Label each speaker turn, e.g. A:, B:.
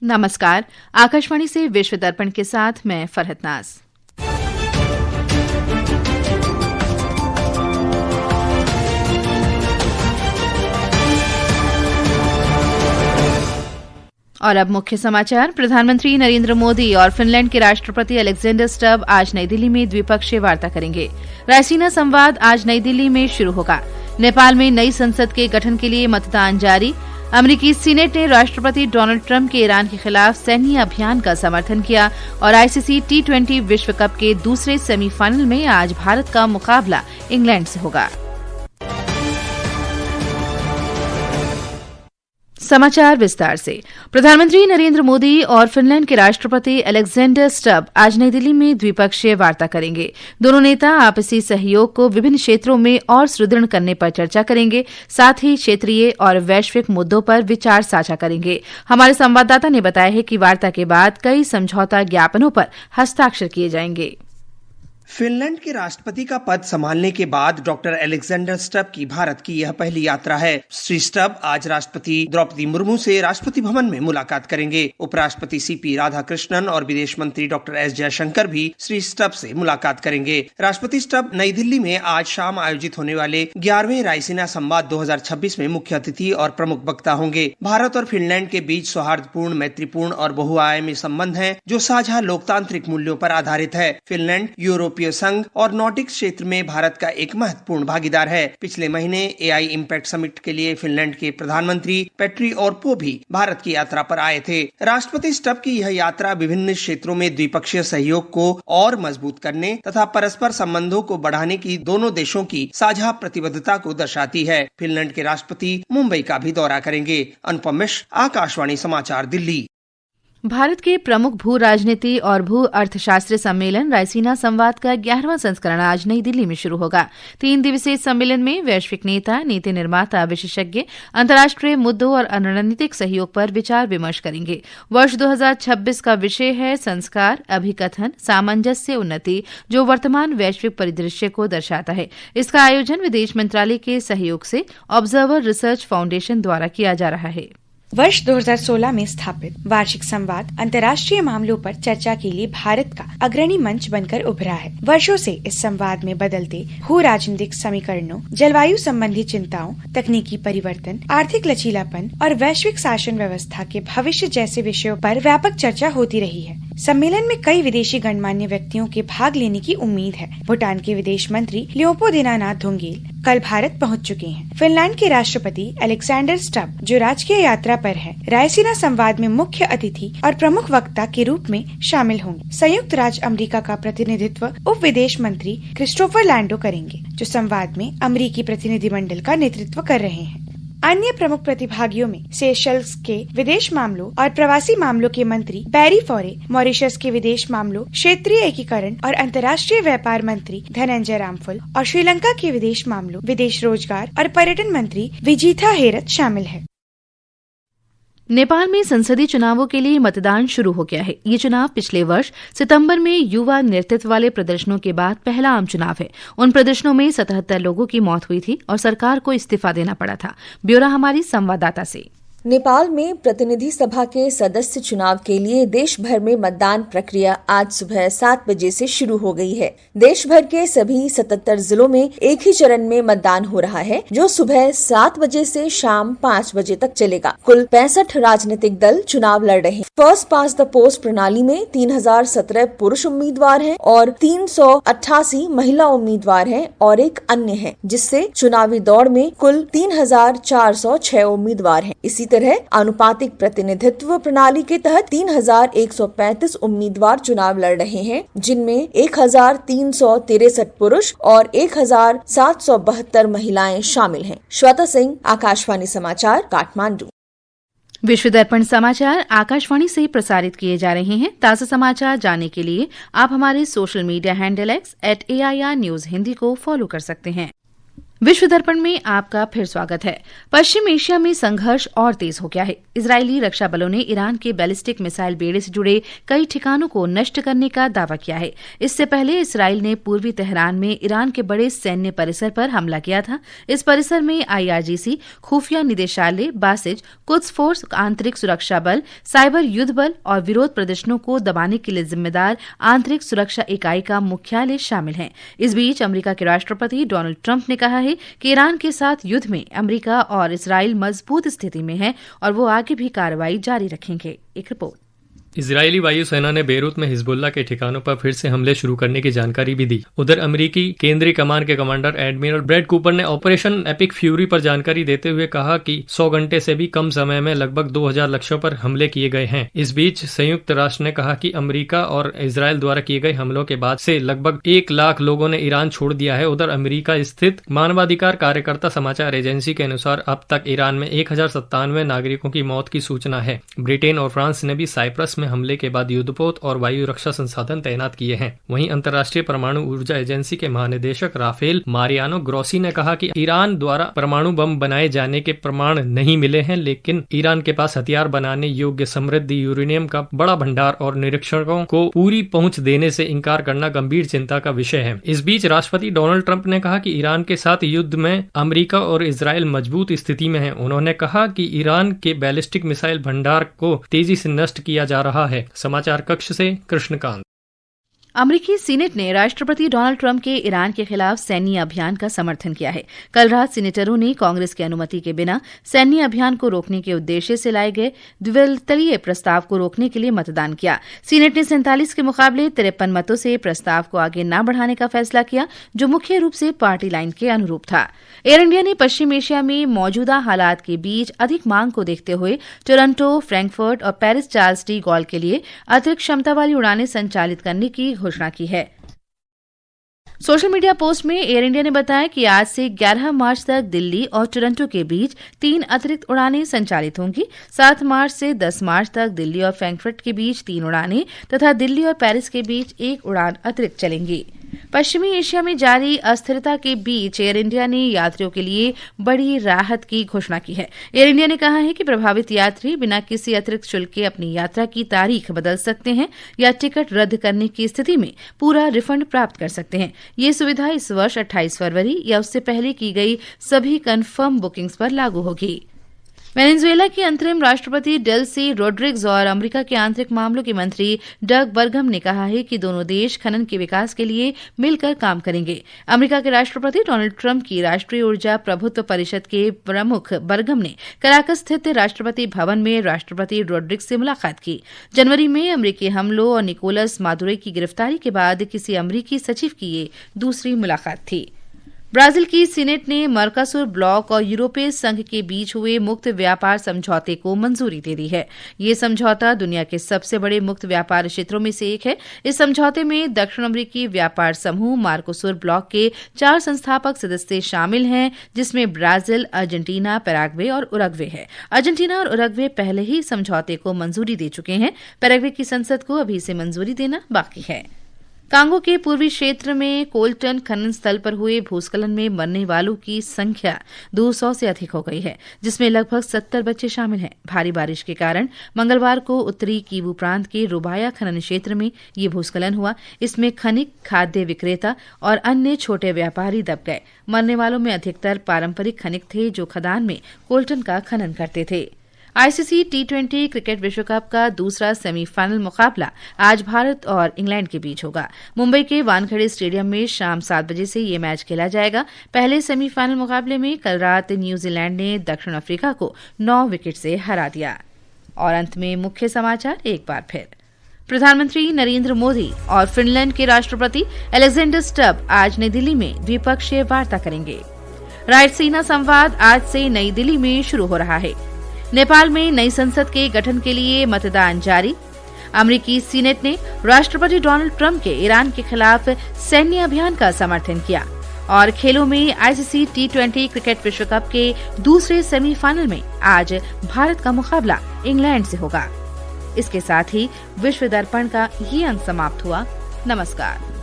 A: नमस्कार। आकाशवाणी से विश्व दर्पण के साथ मैं फरहत नाज। और अब मुख्य समाचार। प्रधानमंत्री नरेंद्र मोदी और फिनलैंड के राष्ट्रपति अलेक्जेंडर स्टब आज नई दिल्ली में द्विपक्षीय वार्ता करेंगे। रायसीना संवाद आज नई दिल्ली में शुरू होगा। नेपाल में नई संसद के गठन के लिए मतदान जारी। अमेरिकी सीनेट ने राष्ट्रपति डोनाल्ड ट्रंप के ईरान के खिलाफ सैन्य अभियान का समर्थन किया। और आईसीसी T20 विश्व कप के दूसरे सेमीफाइनल में आज भारत का मुकाबला इंग्लैंड से होगा। समाचार विस्तार से। प्रधानमंत्री नरेंद्र मोदी और फिनलैंड के राष्ट्रपति अलेक्जेंडर स्टब आज नई दिल्ली में द्विपक्षीय वार्ता करेंगे। दोनों नेता आपसी सहयोग को विभिन्न क्षेत्रों में और सुदृढ़ करने पर चर्चा करेंगे। साथ ही क्षेत्रीय और वैश्विक मुद्दों पर विचार साझा करेंगे। हमारे संवाददाता ने बताया है कि वार्ता के बाद कई समझौता ज्ञापनों पर हस्ताक्षर किए जाएंगे।
B: फिनलैंड के राष्ट्रपति का पद संभालने के बाद डॉक्टर अलेक्जेंडर स्टब की भारत की यह पहली यात्रा है। श्री स्टब आज राष्ट्रपति द्रौपदी मुर्मू से राष्ट्रपति भवन में मुलाकात करेंगे। उपराष्ट्रपति CP राधाकृष्णन और विदेश मंत्री डॉक्टर S जयशंकर भी श्री स्टब से मुलाकात करेंगे। राष्ट्रपति स्टब नई दिल्ली में आज शाम आयोजित होने वाले 11वें रायसीना संवाद 2026 में मुख्य अतिथि और प्रमुख वक्ता होंगे। भारत और फिनलैंड के बीच सौहार्दपूर्ण, मैत्रीपूर्ण और बहुआयामी संबंध हैं, जो साझा लोकतांत्रिक मूल्यों पर आधारित है। फिनलैंड यूरोपीय संघ और नॉर्डिक क्षेत्र में भारत का एक महत्वपूर्ण भागीदार है। पिछले महीने AI इम्पैक्ट समिट के लिए फिनलैंड के प्रधानमंत्री पेट्री ओर्पो भी भारत की यात्रा पर आए थे। राष्ट्रपति स्टब की यह यात्रा विभिन्न क्षेत्रों में द्विपक्षीय सहयोग को और मजबूत करने तथा परस्पर संबंधों को बढ़ाने की दोनों देशों की साझा प्रतिबद्धता को दर्शाती है। फिनलैंड के राष्ट्रपति मुंबई का भी दौरा करेंगे। अनुपम मिश्र, आकाशवाणी समाचार, दिल्ली।
A: भारत के प्रमुख भू राजनीति और भू अर्थशास्त्र सम्मेलन रायसीना संवाद का 11वां संस्करण आज नई दिल्ली में शुरू होगा। 3 दिवसीय सम्मेलन में वैश्विक नेता, नीति निर्माता, विशेषज्ञ अंतर्राष्ट्रीय मुद्दों और रणनीतिक सहयोग पर विचार विमर्श करेंगे। वर्ष 2026 का विषय है संस्कार, अभिकथन, सामंजस्य, उन्नति, जो वर्तमान वैश्विक परिदृश्य को दर्शाता है। इसका आयोजन विदेश मंत्रालय के सहयोग से ऑब्जर्वर रिसर्च फाउंडेशन द्वारा किया जा रहा है।
C: वर्ष 2016 में स्थापित वार्षिक संवाद अंतर्राष्ट्रीय मामलों पर चर्चा के लिए भारत का अग्रणी मंच बनकर उभरा है। वर्षों से इस संवाद में बदलते भू राजनीतिक समीकरणों, जलवायु संबंधी चिंताओं, तकनीकी परिवर्तन, आर्थिक लचीलापन और वैश्विक शासन व्यवस्था के भविष्य जैसे विषयों पर व्यापक चर्चा होती रही है। सम्मेलन में कई विदेशी गणमान्य व्यक्तियों के भाग लेने की उम्मीद है। भूटान के विदेश मंत्री ल्योपो दिनानाथ धुंगेल कल भारत पहुंच चुके हैं। फिनलैंड के राष्ट्रपति अलेक्जेंडर स्टब, जो राजकीय यात्रा पर है, रायसीना संवाद में मुख्य अतिथि और प्रमुख वक्ता के रूप में शामिल होंगे। संयुक्त राज्य अमेरिका का प्रतिनिधित्व उप विदेश मंत्री क्रिस्टोफर लैंडो करेंगे, जो संवाद में अमेरिकी प्रतिनिधिमंडल का नेतृत्व कर रहे हैं। अन्य प्रमुख प्रतिभागियों में सेशल्स के विदेश मामलों और प्रवासी मामलों के मंत्री बैरी फॉरे, मॉरिशस के विदेश मामलों, क्षेत्रीय एकीकरण और अंतर्राष्ट्रीय व्यापार मंत्री धनंजय रामफल और श्रीलंका के विदेश मामलों, विदेश रोजगार और पर्यटन मंत्री विजिथा हेरत शामिल है।
A: नेपाल में संसदीय चुनावों के लिए मतदान शुरू हो गया है। ये चुनाव पिछले वर्ष सितंबर में युवा नेतृत्व वाले प्रदर्शनों के बाद पहला आम चुनाव है। उन प्रदर्शनों में 77 लोगों की मौत हुई थी और सरकार को इस्तीफा देना पड़ा था। ब्यौरा हमारी संवाददाता से।
D: नेपाल में प्रतिनिधि सभा के सदस्य चुनाव के लिए देश भर में मतदान प्रक्रिया आज सुबह 7 बजे से शुरू हो गई है। देश भर के सभी 77 जिलों में एक ही चरण में मतदान हो रहा है, जो सुबह 7 बजे से शाम 5 बजे तक चलेगा। कुल 65 राजनीतिक दल चुनाव लड़ रहे हैं। फर्स्ट पास द पोस्ट प्रणाली में 3017 पुरुष उम्मीदवार हैं और 388 महिला उम्मीदवार हैं और एक अन्य है, जिससे चुनावी दौड़ में कुल 3406 उम्मीदवार हैं। इसी तरह अनुपातिक प्रतिनिधित्व प्रणाली के तहत 3135 उम्मीदवार चुनाव लड़ रहे हैं, जिनमें 1363 पुरुष और 1772 महिलाएं शामिल हैं। श्वेता सिंह, आकाशवाणी समाचार, काठमांडू।
A: विश्व दर्पण समाचार आकाशवाणी से प्रसारित किए जा रहे हैं। ताज़ा समाचार जानने के लिए आप हमारे social media handle X @AIR News Hindi को फॉलो कर सकते हैं। विश्व दर्पण में आपका फिर स्वागत है। पश्चिम एशिया में संघर्ष और तेज हो गया है। इजरायली रक्षा बलों ने ईरान के बैलिस्टिक मिसाइल बेड़े से जुड़े कई ठिकानों को नष्ट करने का दावा किया है। इससे पहले इसराइल ने पूर्वी तेहरान में ईरान के बड़े सैन्य परिसर पर हमला किया था। इस परिसर में IRGC, खुफिया निदेशालय, बासिज, कुद्स फोर्स, आंतरिक सुरक्षा बल, साइबर युद्ध बल और विरोध प्रदर्शनों को दबाने के लिए जिम्मेदार आंतरिक सुरक्षा इकाई का मुख्यालय शामिल है। इस बीच अमेरिका के राष्ट्रपति डोनाल्ड ट्रंप ने कहा है कि ईरान के साथ युद्ध में अमेरिका और इसराइल मजबूत स्थिति में है और वो आगे भी कार्रवाई जारी रखेंगे। एक रिपोर्ट।
E: इजरायली वायुसेना ने बेरूत में हिजबुल्लाह के ठिकानों पर फिर से हमले शुरू करने की जानकारी भी दी। उधर अमेरिकी केंद्रीय कमान के कमांडर एडमिरल ब्रैड कूपर ने ऑपरेशन एपिक फ्यूरी पर जानकारी देते हुए कहा कि 100 घंटे से भी कम समय में लगभग 2000 लक्ष्यों पर हमले किए गए हैं। इस बीच संयुक्त राष्ट्र ने कहा कि अमेरिका और इजरायल द्वारा किए गए हमलों के बाद से लगभग 1 लाख लोगों ने ईरान छोड़ दिया है। उधर अमेरिका स्थित मानवाधिकार कार्यकर्ता समाचार एजेंसी के अनुसार अब तक ईरान में 1097 नागरिकों की मौत की सूचना है। ब्रिटेन और फ्रांस ने भी साइप्रस हमले के बाद युद्धपोत और वायु रक्षा संसाधन तैनात किए हैं। वहीं अंतर्राष्ट्रीय परमाणु ऊर्जा एजेंसी के महानिदेशक राफेल मारियानो ग्रोसी ने कहा कि ईरान द्वारा परमाणु बम बनाए जाने के प्रमाण नहीं मिले हैं, लेकिन ईरान के पास हथियार बनाने योग्य समृद्ध यूरेनियम का बड़ा भंडार और निरीक्षकों को पूरी पहुंच देने से इंकार करना गंभीर चिंता का विषय है। इस बीच राष्ट्रपति डोनाल्ड ट्रंप ने कहा कि ईरान के साथ युद्ध में अमेरिका और इजरायल मजबूत स्थिति में है। उन्होंने कहा कि ईरान के बैलिस्टिक मिसाइल भंडार को तेजी से नष्ट किया जा रहा है। समाचार कक्ष से कृष्णकांत।
A: अमेरिकी सीनेट ने राष्ट्रपति डोनाल्ड ट्रंप के ईरान के खिलाफ सैन्य अभियान का समर्थन किया है। कल रात सीनेटरों ने कांग्रेस की अनुमति के बिना सैन्य अभियान को रोकने के उद्देश्य से लाए गए द्विदलीय प्रस्ताव को रोकने के लिए मतदान किया। सीनेट ने 47 के मुकाबले 53 मतों से प्रस्ताव को आगे न बढ़ाने का फैसला किया, जो मुख्य रूप से पार्टी लाइन के अनुरूप था। एयर इंडिया ने पश्चिम एशिया में मौजूदा हालात के बीच अधिक मांग को देखते हुए टोरंटो, फ्रैंकफर्ट और पेरिस चार्ल्स डी गॉल के लिए अतिरिक्त क्षमता वाली उड़ानें संचालित करने की घोषणा की है। सोशल मीडिया पोस्ट में एयर इंडिया ने बताया कि आज से 11 मार्च तक दिल्ली और टोरंटो के बीच 3 अतिरिक्त उड़ानें संचालित होंगी। 7 मार्च से 10 मार्च तक दिल्ली और फ्रैंकफर्ट के बीच 3 उड़ानें तथा दिल्ली और पेरिस के बीच 1 उड़ान अतिरिक्त चलेंगी। पश्चिमी एशिया में जारी अस्थिरता के बीच एयर इंडिया ने यात्रियों के लिए बड़ी राहत की घोषणा की है। एयर इंडिया ने कहा है कि प्रभावित यात्री बिना किसी अतिरिक्त शुल्क के अपनी यात्रा की तारीख बदल सकते हैं या टिकट रद्द करने की स्थिति में पूरा रिफंड प्राप्त कर सकते हैं। ये सुविधा इस वर्ष 28 फरवरी या उससे पहले की गई सभी कन्फर्म बुकिंग्स पर लागू होगी। वेनेजुएला के अंतरिम राष्ट्रपति डेल्सी रोड्रिग्स और अमेरिका के आंतरिक मामलों के मंत्री डग बर्गम ने कहा है कि दोनों देश खनन के विकास के लिए मिलकर काम करेंगे। अमेरिका के राष्ट्रपति डोनाल्ड ट्रंप की राष्ट्रीय ऊर्जा प्रभुत्व परिषद के प्रमुख बर्गम ने कराकस स्थित राष्ट्रपति भवन में राष्ट्रपति रोड्रिग्स से मुलाकात की। जनवरी में अमेरिकी हमलों और निकोलस मादुरो की गिरफ्तारी के बाद किसी अमेरिकी सचिव की ये दूसरी मुलाकात थी। ब्राजील की सीनेट ने मर्कासुर ब्लॉक और यूरोपीय संघ के बीच हुए मुक्त व्यापार समझौते को मंजूरी दे दी है। ये समझौता दुनिया के सबसे बड़े मुक्त व्यापार क्षेत्रों में से एक है। इस समझौते में दक्षिण अमेरिकी व्यापार समूह मार्कोसुर ब्लॉक के 4 संस्थापक सदस्य शामिल हैं, जिसमें ब्राजील, अर्जेंटीना, पैराग्वे और उरुग्वे है। अर्जेंटीना और उरुग्वे पहले ही समझौते को मंजूरी दे चुके हैं। पैराग्वे की संसद को अभी से मंजूरी देना बाकी है। कांगो के पूर्वी क्षेत्र में कोल्टन खनन स्थल पर हुए भूस्खलन में मरने वालों की संख्या 200 से अधिक हो गई है, जिसमें लगभग 70 बच्चे शामिल हैं। भारी बारिश के कारण मंगलवार को उत्तरी कीवू प्रांत के रुबाया खनन क्षेत्र में ये भूस्खलन हुआ। इसमें खनिक, खाद्य विक्रेता और अन्य छोटे व्यापारी दब गए। मरने वालों में अधिकतर पारंपरिक खनिक थे जो खदान में कोल्टन का खनन करते थे। आईसीसी T20 क्रिकेट विश्व कप का दूसरा सेमीफाइनल मुकाबला आज भारत और इंग्लैंड के बीच होगा। मुंबई के वानखेड़े स्टेडियम में शाम 7 बजे से ये मैच खेला जाएगा। पहले सेमीफाइनल मुकाबले में कल रात न्यूजीलैंड ने दक्षिण अफ्रीका को 9 विकेट से हरा दिया। और अंत में मुख्य समाचार एक बार फिर। प्रधानमंत्री नरेंद्र मोदी और फिनलैंड के राष्ट्रपति अलेक्जेंडर स्टब आज नई दिल्ली में द्विपक्षीय वार्ता करेंगे। रायसीना संवाद आज से नई दिल्ली में शुरू हो रहा है। नेपाल में नई संसद के गठन के लिए मतदान जारी। अमेरिकी सीनेट ने राष्ट्रपति डोनाल्ड ट्रंप के ईरान के खिलाफ सैन्य अभियान का समर्थन किया। और खेलों में आईसीसी T20 क्रिकेट विश्व कप के दूसरे सेमीफाइनल में आज भारत का मुकाबला इंग्लैंड से होगा। इसके साथ ही विश्व दर्पण का ये अंक समाप्त हुआ। नमस्कार।